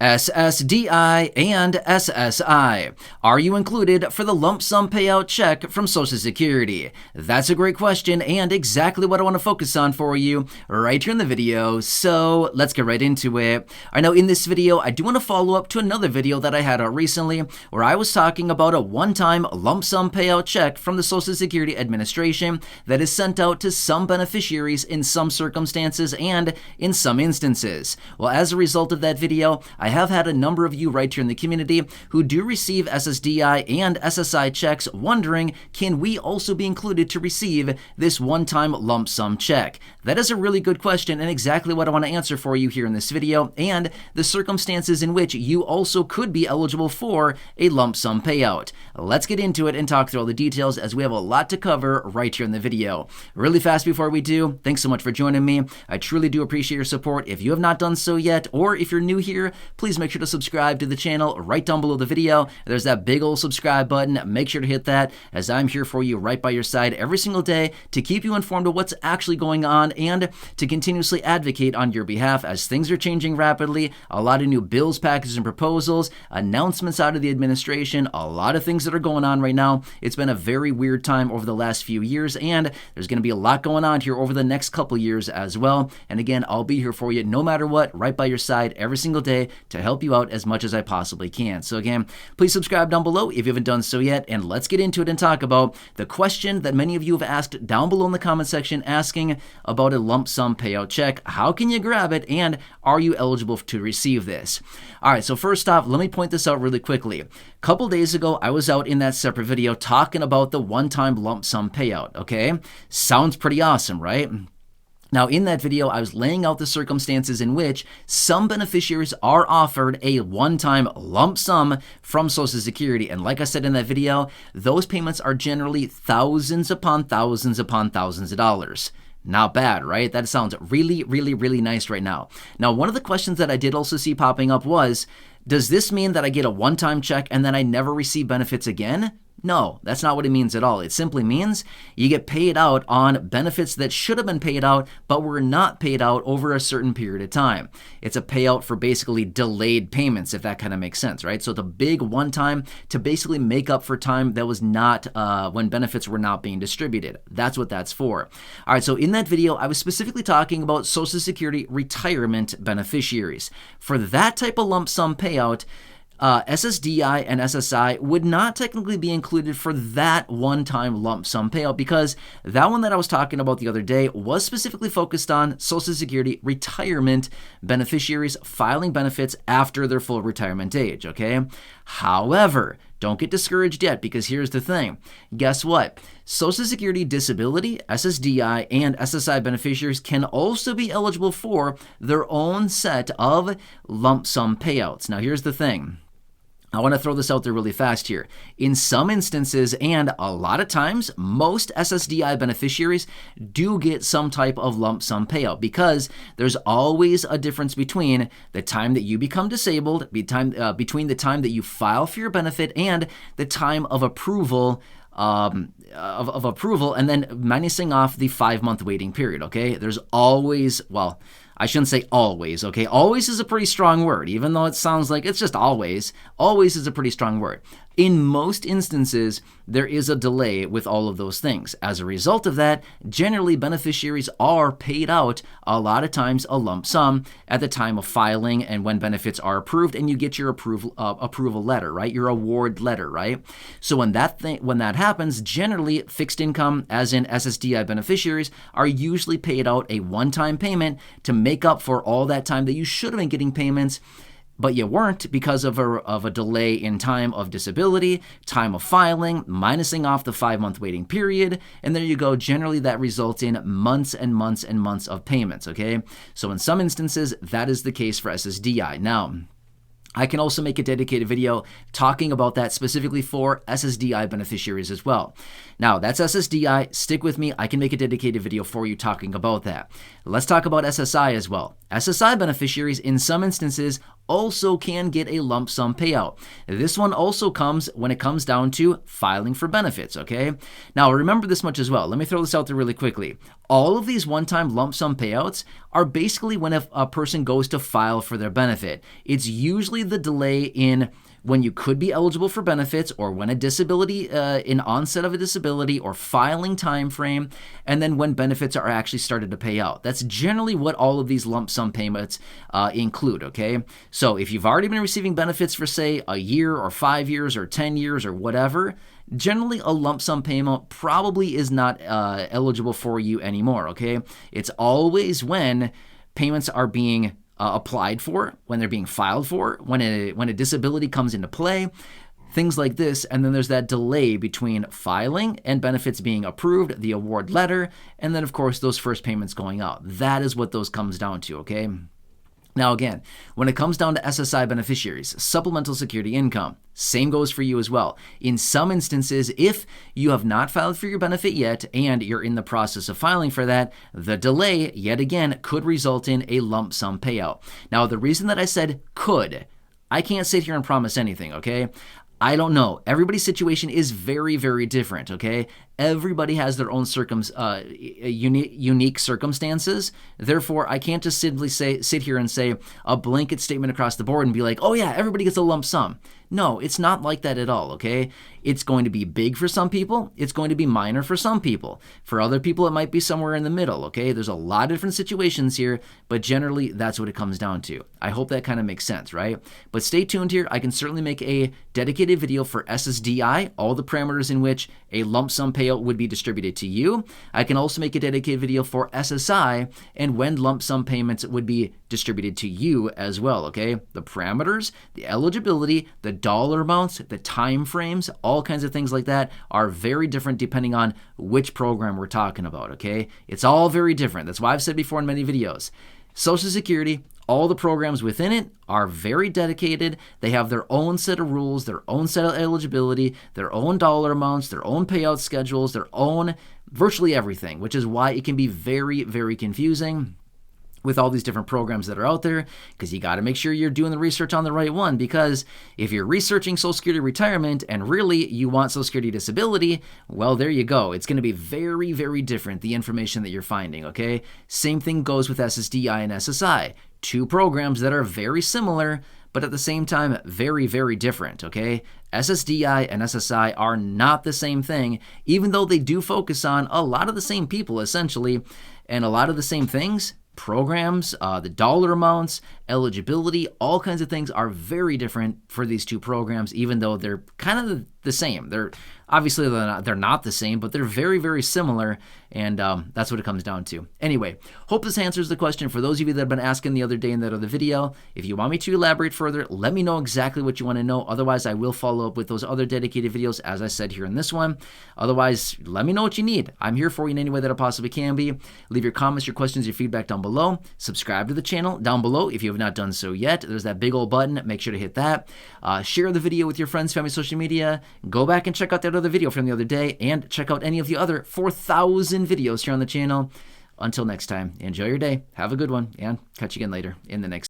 SSDI and SSI. Are you included for the lump sum payout check from Social Security? That's a great question and exactly what I want to focus on for you right here in the video, so let's get right into it. I know in this video, I do want to follow up to another video that I had out recently where I was talking about a one-time lump sum payout check from the Social Security Administration that is sent out to some beneficiaries in some circumstances and in some instances. Well, as a result of that video, I have had a number of you right here in the community who do receive SSDI and SSI checks wondering, can we also be included to receive this one-time lump sum check? That is a really good question and exactly what I want to answer for you here in this video, and the circumstances in which you also could be eligible for a lump sum payout. Let's get into it and talk through all the details as we have a lot to cover right here in the video. Really fast before we do, thanks so much for joining me. I truly do appreciate your support. If you have not done so yet, or if you're new here, please make sure to subscribe to the channel right down below the video. There's that big old subscribe button. Make sure to hit that, as I'm here for you right by your side every single day to keep you informed of what's actually going on and to continuously advocate on your behalf as things are changing rapidly. A lot of new bills, packages, and proposals, announcements out of the administration, a lot of things that are going on right now. It's been a very weird time over the last few years, and there's going to be a lot going on here over the next couple years as well. And again, I'll be here for you no matter what, right by your side every single day to help you out as much as I possibly can. So again, please subscribe down below if you haven't done so yet, and let's get into it and talk about the question that many of you have asked down below in the comment section, asking about a lump sum payout check. How can you grab it, and are you eligible to receive this? All right, so first off, let me point this out really quickly. A couple days ago, I was out in that separate video talking about the one-time lump sum payout, okay? Sounds pretty awesome, right? Now, in that video, I was laying out the circumstances in which some beneficiaries are offered a one-time lump sum from Social Security. And like I said in that video, those payments are generally thousands upon thousands upon thousands of dollars. Not bad, right? That sounds really, really, really nice right now. Now, one of the questions that I did also see popping up was, does this mean that I get a one-time check and then I never receive benefits again? No, that's not what it means at all. It simply means you get paid out on benefits that should have been paid out, but were not paid out over a certain period of time. It's a payout for basically delayed payments, if that kind of makes sense, right? So the big one time to basically make up for time that was not, when benefits were not being distributed. That's what that's for. All right, so in that video, I was specifically talking about Social Security retirement beneficiaries. For that type of lump sum payout, SSDI and SSI would not technically be included for that one-time lump sum payout, because that one that I was talking about the other day was specifically focused on Social Security retirement beneficiaries filing benefits after their full retirement age, okay? However, don't get discouraged yet, because here's the thing. Guess what? Social Security disability, SSDI, and SSI beneficiaries can also be eligible for their own set of lump sum payouts. Now, here's the thing. I want to throw this out there really fast here. In some instances, and a lot of times, most SSDI beneficiaries do get some type of lump sum payout, because there's always a difference between the time that you become disabled, between the time that you file for your benefit and the time of approval of approval, and then minusing off the 5-month waiting period, okay? There's always, well, I shouldn't say always, okay? Always is a pretty strong word, even though it sounds like it's just always. Always is a pretty strong word. In most instances, there is a delay with all of those things. As a result of that, generally beneficiaries are paid out a lot of times a lump sum at the time of filing and when benefits are approved, and you get your approval letter, right? Your award letter, right? So when that happens, generally fixed income, as in SSDI beneficiaries, are usually paid out a one-time payment to make up for all that time that you should have been getting payments, but you weren't because of a delay in time of disability, time of filing, minusing off the 5-month waiting period, and there you go. Generally, that results in months and months and months of payments, okay? So in some instances, that is the case for SSDI. Now, I can also make a dedicated video talking about that specifically for SSDI beneficiaries as well. Now, that's SSDI. Stick with me. I can make a dedicated video for you talking about that. Let's talk about SSI as well. SSI beneficiaries, in some instances, also can get a lump sum payout. This one also comes when it comes down to filing for benefits, okay? Now, remember this much as well. Let me throw this out there really quickly. All of these one-time lump sum payouts are basically when a person goes to file for their benefit. It's usually the delay in when you could be eligible for benefits, or when a disability, in onset of a disability or filing time frame, and then when benefits are actually started to pay out. That's generally what all of these lump sum payments include, okay? So if you've already been receiving benefits for, say, a year or 5 years or 10 years or whatever, generally a lump sum payment probably is not eligible for you anymore, okay? It's always when payments are being applied for, when they're being filed for, when a disability comes into play, things like this, and then there's that delay between filing and benefits being approved, the award letter, and then of course those first payments going out. That is what those comes down to, okay? Now again, when it comes down to SSI beneficiaries, supplemental security income, same goes for you as well. In some instances, if you have not filed for your benefit yet and you're in the process of filing for that, the delay, yet again, could result in a lump sum payout. Now, the reason that I said could, I can't sit here and promise anything, okay? I don't know. Everybody's situation is very, very different, okay? Everybody has their own unique circumstances. Therefore, I can't just simply sit here and say a blanket statement across the board and be like, oh yeah, everybody gets a lump sum. No, it's not like that at all, okay? It's going to be big for some people. It's going to be minor for some people. For other people, it might be somewhere in the middle, okay? There's a lot of different situations here, but generally, that's what it comes down to. I hope that kind of makes sense, right? But stay tuned here. I can certainly make a dedicated video for SSDI, all the parameters in which a lump sum payout would be distributed to you. I can also make a dedicated video for SSI and when lump sum payments would be distributed to you as well, okay? The parameters, the eligibility, the dollar amounts, the time frames, all kinds of things like that are very different depending on which program we're talking about, okay? It's all very different. That's why I've said before in many videos, Social Security, all the programs within it are very dedicated. They have their own set of rules, their own set of eligibility, their own dollar amounts, their own payout schedules, their own virtually everything, which is why it can be very, very confusing with all these different programs that are out there, because you got to make sure you're doing the research on the right one, because if you're researching Social Security retirement and really you want Social Security disability, well, there you go. It's going to be very, very different, the information that you're finding, okay? Same thing goes with SSDI and SSI, two programs that are very similar, but at the same time, very, very different, okay? SSDI and SSI are not the same thing, even though they do focus on a lot of the same people, essentially, and a lot of the same things. Programs, the dollar amounts, eligibility, all kinds of things are very different for these two programs, even though they're kind of the same. They're not the same, but they're very, very similar, and that's what it comes down to. Anyway, hope this answers the question for those of you that have been asking the other day in that other video. If you want me to elaborate further, let me know exactly what you want to know. Otherwise, I will follow up with those other dedicated videos, as I said here in this one. Otherwise, let me know what you need. I'm here for you in any way that I possibly can be. Leave your comments, your questions, your feedback down below. Subscribe to the channel down below if you have not done so yet. There's that big old button. Make sure to hit that. Share the video with your friends, family, social media. Go back and check out that other video from the other day, and check out any of the other 4,000 videos here on the channel. Until next time, enjoy your day, have a good one, and catch you again later in the next